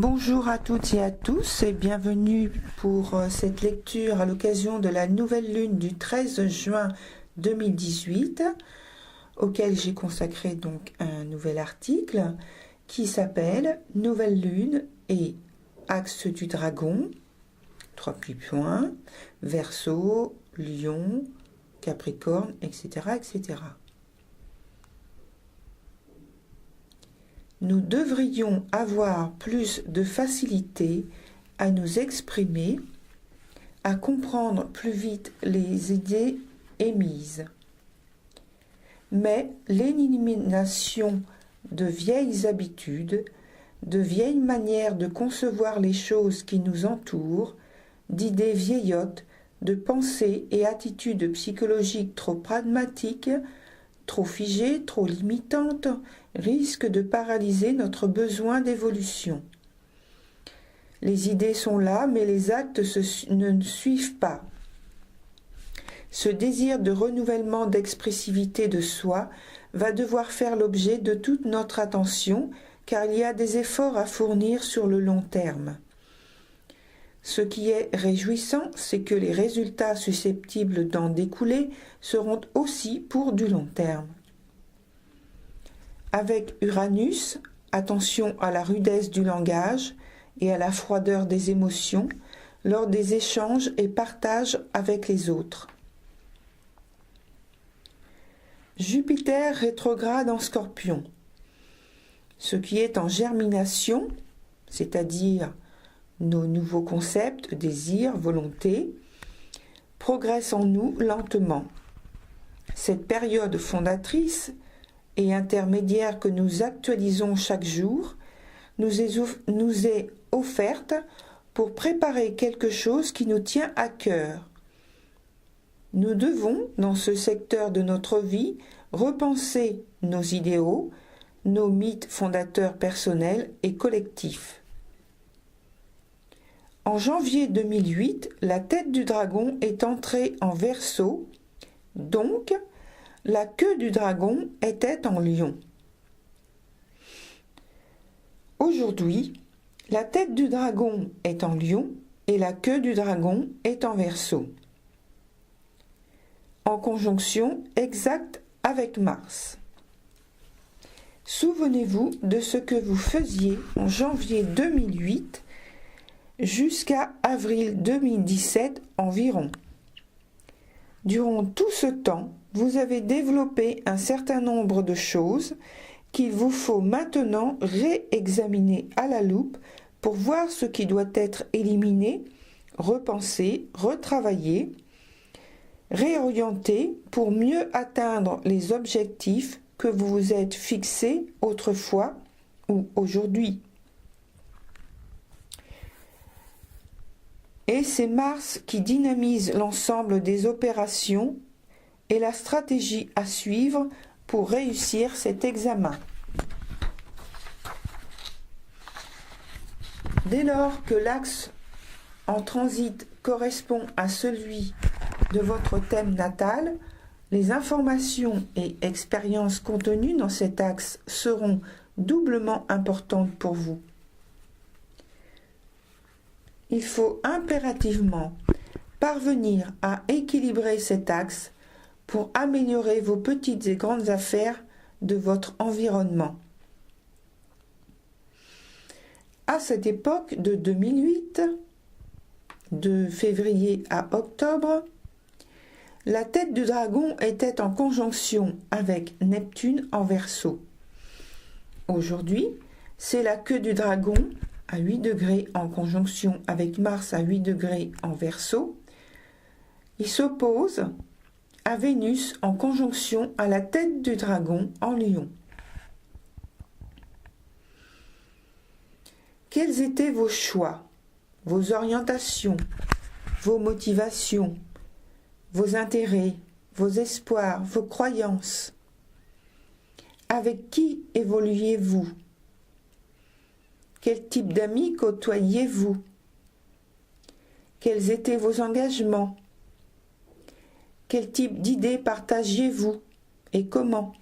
Bonjour à toutes et à tous et bienvenue pour cette lecture à l'occasion de la nouvelle lune du 13 juin 2018 auquel j'ai consacré donc un nouvel article qui s'appelle Nouvelle lune et axe du dragon, 3 petits points, Verseau, Lion, Capricorne, etc., etc. Nous devrions avoir plus de facilité à nous exprimer, à comprendre plus vite les idées émises. Mais l'élimination de vieilles habitudes, de vieilles manières de concevoir les choses qui nous entourent, d'idées vieillottes, de pensées et attitudes psychologiques trop pragmatiques, trop figées, trop limitantes, risque de paralyser notre besoin d'évolution. Les idées sont là, mais les actes ne suivent pas. Ce désir de renouvellement d'expressivité de soi va devoir faire l'objet de toute notre attention, car il y a des efforts à fournir sur le long terme. Ce qui est réjouissant, c'est que les résultats susceptibles d'en découler seront aussi pour du long terme. Avec Uranus, attention à la rudesse du langage et à la froideur des émotions lors des échanges et partages avec les autres. Jupiter rétrograde en Scorpion. Ce qui est en germination, c'est-à-dire nos nouveaux concepts, désirs, volontés, progresse en nous lentement. Cette période fondatrice et intermédiaire que nous actualisons chaque jour nous est offerte pour préparer quelque chose qui nous tient à cœur. Nous devons, dans ce secteur de notre vie, repenser nos idéaux, nos mythes fondateurs personnels et collectifs. En janvier 2008, la tête du dragon est entrée en Verseau, donc la queue du dragon était en Lion. Aujourd'hui, la tête du dragon est en Lion et la queue du dragon est en Verseau, en conjonction exacte avec Mars. Souvenez-vous de ce que vous faisiez en janvier 2008 jusqu'à avril 2017 environ. Durant tout ce temps, vous avez développé un certain nombre de choses qu'il vous faut maintenant réexaminer à la loupe pour voir ce qui doit être éliminé, repensé, retravaillé, réorienté pour mieux atteindre les objectifs que vous vous êtes fixés autrefois ou aujourd'hui. Et c'est Mars qui dynamise l'ensemble des opérations et la stratégie à suivre pour réussir cet examen. Dès lors que l'axe en transit correspond à celui de votre thème natal, les informations et expériences contenues dans cet axe seront doublement importantes pour vous. Il faut impérativement parvenir à équilibrer cet axe pour améliorer vos petites et grandes affaires de votre environnement. À cette époque de 2008, de février à octobre, la tête du dragon était en conjonction avec Neptune en Verseau. Aujourd'hui, c'est la queue du dragon à 8 degrés en conjonction avec Mars à 8 degrés en Verseau. Il s'oppose à Vénus en conjonction à la tête du dragon en Lion. Quels étaient vos choix, vos orientations, vos motivations, vos intérêts, vos espoirs, vos croyances? Avec qui évoluiez-vous? Quel type d'amis côtoyiez-vous? Quels étaient vos engagements? Quel type d'idées partagiez-vous et comment?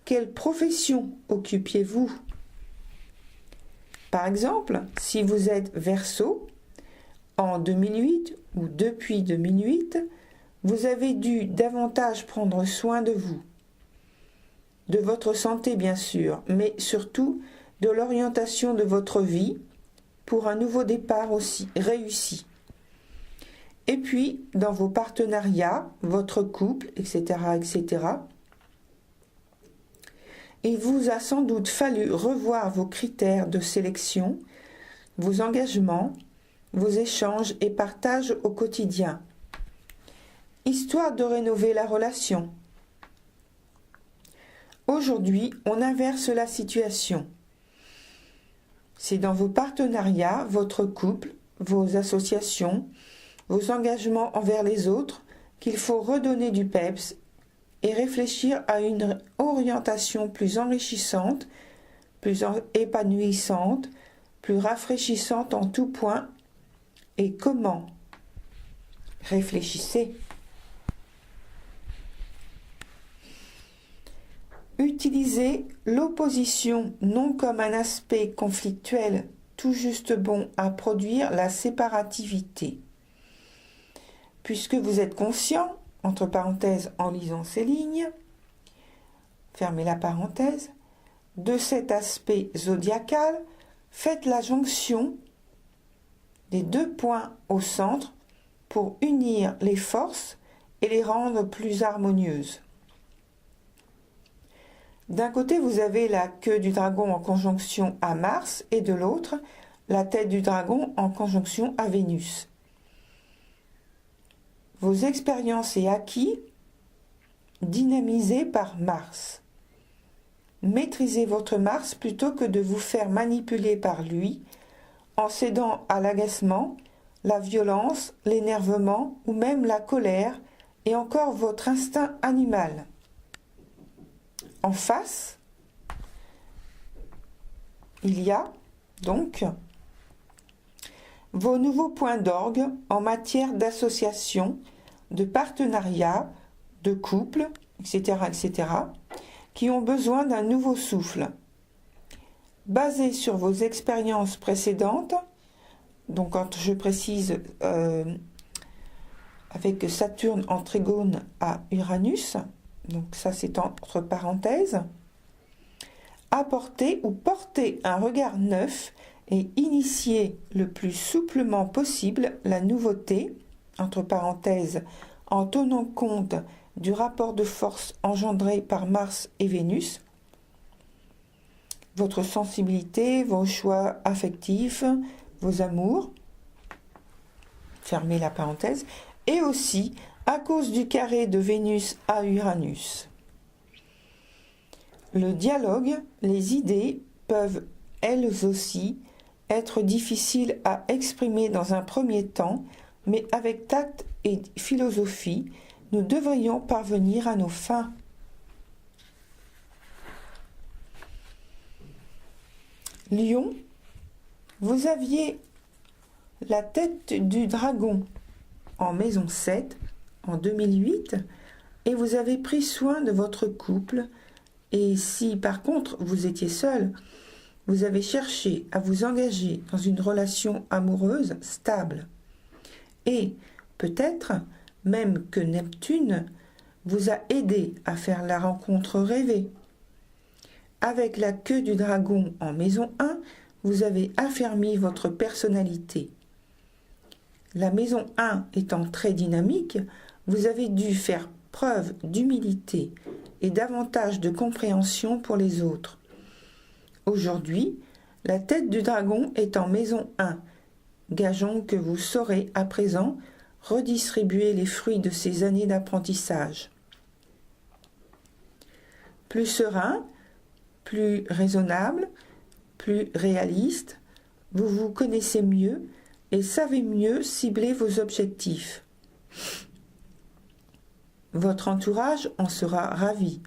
Quelle profession occupiez-vous? Par exemple, si vous êtes Verseau, en 2008 ou depuis 2008, vous avez dû davantage prendre soin de vous, de votre santé bien sûr, mais surtout de l'orientation de votre vie pour un nouveau départ aussi réussi. Et puis, dans vos partenariats, votre couple, etc., etc., il vous a sans doute fallu revoir vos critères de sélection, vos engagements, vos échanges et partages au quotidien, histoire de rénover la relation. Aujourd'hui, on inverse la situation. C'est dans vos partenariats, votre couple, vos associations, vos engagements envers les autres qu'il faut redonner du peps et réfléchir à une orientation plus enrichissante, plus épanouissante, plus rafraîchissante en tout point. Et comment? Réfléchissez. Utilisez l'opposition non comme un aspect conflictuel tout juste bon à produire la séparativité. Puisque vous êtes conscient, entre parenthèses en lisant ces lignes, fermez la parenthèse, de cet aspect zodiacal, faites la jonction des deux points au centre pour unir les forces et les rendre plus harmonieuses. D'un côté, vous avez la queue du dragon en conjonction à Mars et de l'autre, la tête du dragon en conjonction à Vénus. Vos expériences et acquis dynamisés par Mars. Maîtrisez votre Mars plutôt que de vous faire manipuler par lui en cédant à l'agacement, la violence, l'énervement ou même la colère et encore votre instinct animal. En face, il y a donc vos nouveaux points d'orgue en matière d'association, de partenariat, de couple, etc., etc., qui ont besoin d'un nouveau souffle. Basé sur vos expériences précédentes, donc quand je précise avec Saturne en trigone à Uranus, donc ça c'est entre parenthèses, apporter ou porter un regard neuf et initier le plus souplement possible la nouveauté, entre parenthèses, en tenant compte du rapport de force engendré par Mars et Vénus, votre sensibilité, vos choix affectifs, vos amours, fermez la parenthèse, et aussi à cause du carré de Vénus à Uranus. Le dialogue, les idées peuvent elles aussi être difficiles à exprimer dans un premier temps, mais avec tact et philosophie, nous devrions parvenir à nos fins. Lion, vous aviez la tête du dragon en maison 7 en 2008 et vous avez pris soin de votre couple et si par contre vous étiez seul, vous avez cherché à vous engager dans une relation amoureuse stable et peut-être même que Neptune vous a aidé à faire la rencontre rêvée. Avec la queue du dragon en maison 1, vous avez affermi votre personnalité. La maison 1 étant très dynamique, vous avez dû faire preuve d'humilité et davantage de compréhension pour les autres. Aujourd'hui, la tête du dragon est en maison 1. Gageons que vous saurez à présent redistribuer les fruits de ces années d'apprentissage. Plus serein, plus raisonnable, plus réaliste, vous vous connaissez mieux et savez mieux cibler vos objectifs. Votre entourage en sera ravi.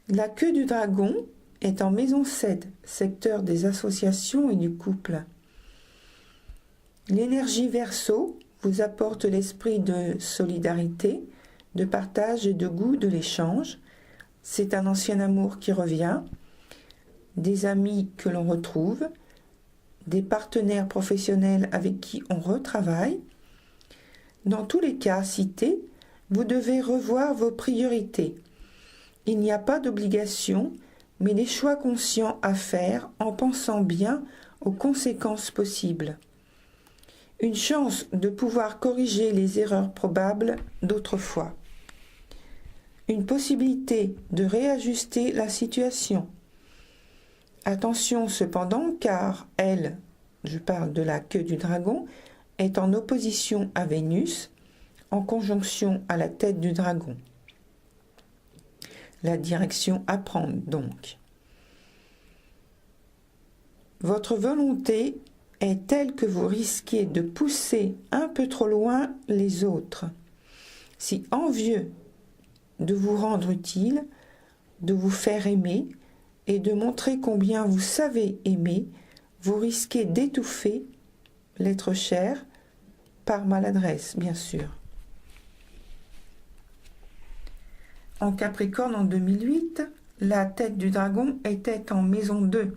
La queue du dragon est en maison 7, secteur des associations et du couple. L'énergie Verseau vous apporte l'esprit de solidarité, de partage et de goût de l'échange. C'est un ancien amour qui revient. des amis que l'on retrouve, des partenaires professionnels avec qui on retravaille. Dans tous les cas cités, vous devez revoir vos priorités. Il n'y a pas d'obligation, mais des choix conscients à faire en pensant bien aux conséquences possibles. Une chance de pouvoir corriger les erreurs probables d'autrefois. Une possibilité de réajuster la situation. Attention cependant, car elle, je parle de la queue du dragon, est en opposition à Vénus, en conjonction à la tête du dragon. La direction à prendre donc. Votre volonté est telle que vous risquez de pousser un peu trop loin les autres. Si envieux de vous rendre utile, de vous faire aimer et de montrer combien vous savez aimer, vous risquez d'étouffer l'être cher par maladresse, bien sûr. En Capricorne en 2008, la tête du dragon était en maison 2.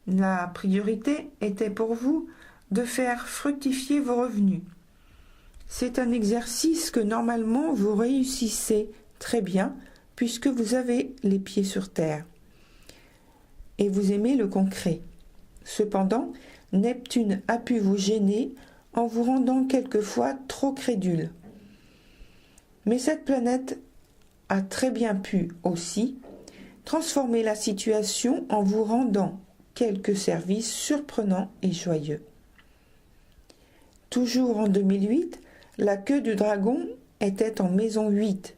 La priorité était pour vous de faire fructifier vos revenus. C'est un exercice que normalement vous réussissez très bien puisque vous avez les pieds sur terre et vous aimez le concret. Cependant, Neptune a pu vous gêner en vous rendant quelquefois trop crédule. Mais cette planète a très bien pu aussi transformer la situation en vous rendant quelques services surprenants et joyeux. Toujours en 2008, la queue du dragon était en maison 8.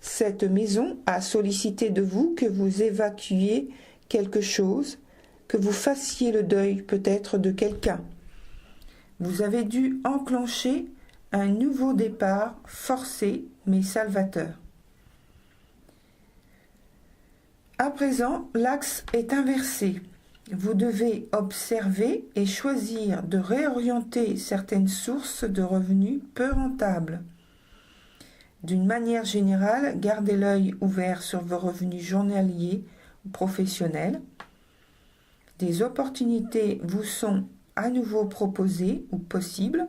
Cette maison a sollicité de vous que vous évacuiez quelque chose, que vous fassiez le deuil peut-être de quelqu'un. Vous avez dû enclencher un nouveau départ forcé mais salvateur. À présent, l'axe est inversé. Vous devez observer et choisir de réorienter certaines sources de revenus peu rentables. D'une manière générale, gardez l'œil ouvert sur vos revenus journaliers ou professionnels. Des opportunités vous sont à nouveau proposées ou possibles.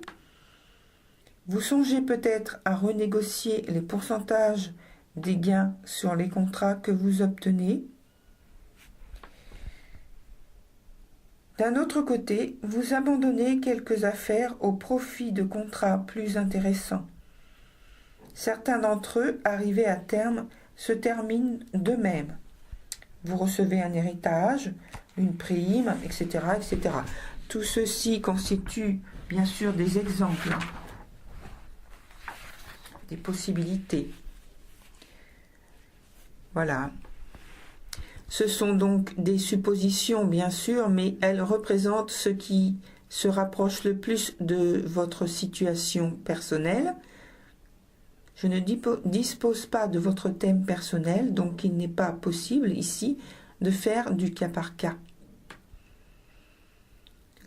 Vous songez peut-être à renégocier les pourcentages des gains sur les contrats que vous obtenez. D'un autre côté, vous abandonnez quelques affaires au profit de contrats plus intéressants. Certains d'entre eux, arrivés à terme, se terminent d'eux-mêmes. Vous recevez un héritage, une prime, etc., etc. Tout ceci constitue bien sûr des exemples, des possibilités. Voilà. Ce sont donc des suppositions, bien sûr, mais elles représentent ce qui se rapproche le plus de votre situation personnelle. Je ne dispose pas de votre thème personnel, donc il n'est pas possible ici de faire du cas par cas.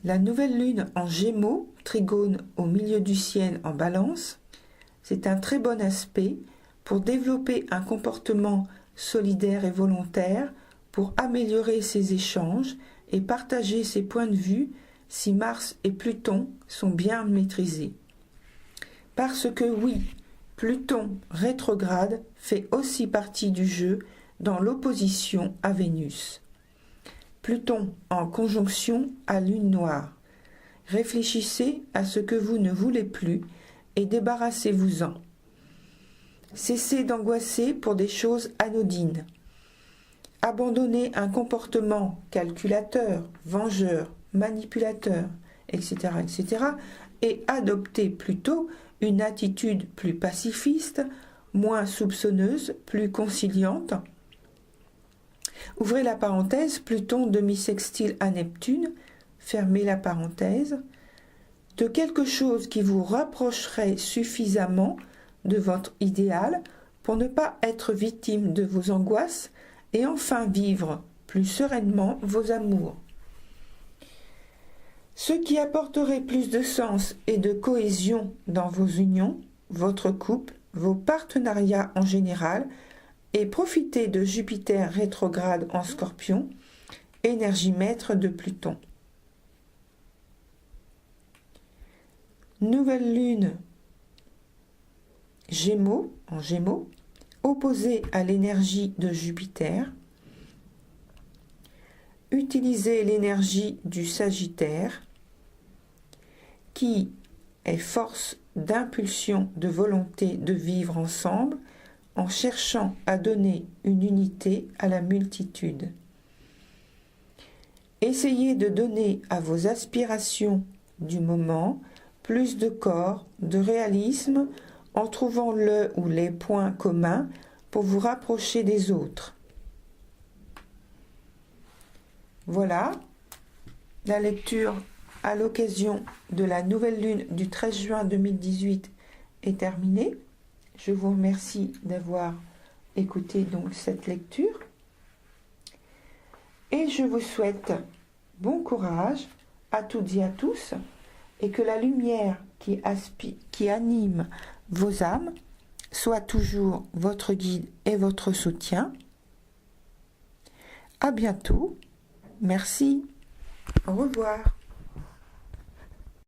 La nouvelle lune en Gémeaux, trigone au milieu du ciel en Balance, c'est un très bon aspect pour développer un comportement solidaire et volontaire, pour améliorer ses échanges et partager ses points de vue si Mars et Pluton sont bien maîtrisés. Parce que oui, Pluton rétrograde fait aussi partie du jeu dans l'opposition à Vénus. Pluton en conjonction à Lune noire. Réfléchissez à ce que vous ne voulez plus et débarrassez-vous-en. Cessez d'angoisser pour des choses anodines. Abandonnez un comportement calculateur, vengeur, manipulateur, etc., etc., et adoptez plutôt une attitude plus pacifiste, moins soupçonneuse, plus conciliante. Ouvrez la parenthèse, Pluton demi-sextile à Neptune, fermez la parenthèse, de quelque chose qui vous rapprocherait suffisamment de votre idéal pour ne pas être victime de vos angoisses et enfin vivre plus sereinement vos amours. Ce qui apporterait plus de sens et de cohésion dans vos unions, votre couple, vos partenariats en général, et profitez de Jupiter rétrograde en Scorpion, énergie maître de Pluton. Nouvelle lune Gémeaux, en Gémeaux, opposée à l'énergie de Jupiter. Utilisez l'énergie du Sagittaire, qui est force d'impulsion de volonté de vivre ensemble en cherchant à donner une unité à la multitude. Essayez de donner à vos aspirations du moment plus de corps, de réalisme, en trouvant le ou les points communs pour vous rapprocher des autres. Voilà, la lecture à l'occasion de la nouvelle lune du 13 juin 2018 est terminée. Je vous remercie d'avoir écouté donc cette lecture. Et je vous souhaite bon courage à toutes et à tous, et que la lumière qui anime vos âmes soit toujours votre guide et votre soutien. À bientôt. Merci. Au revoir.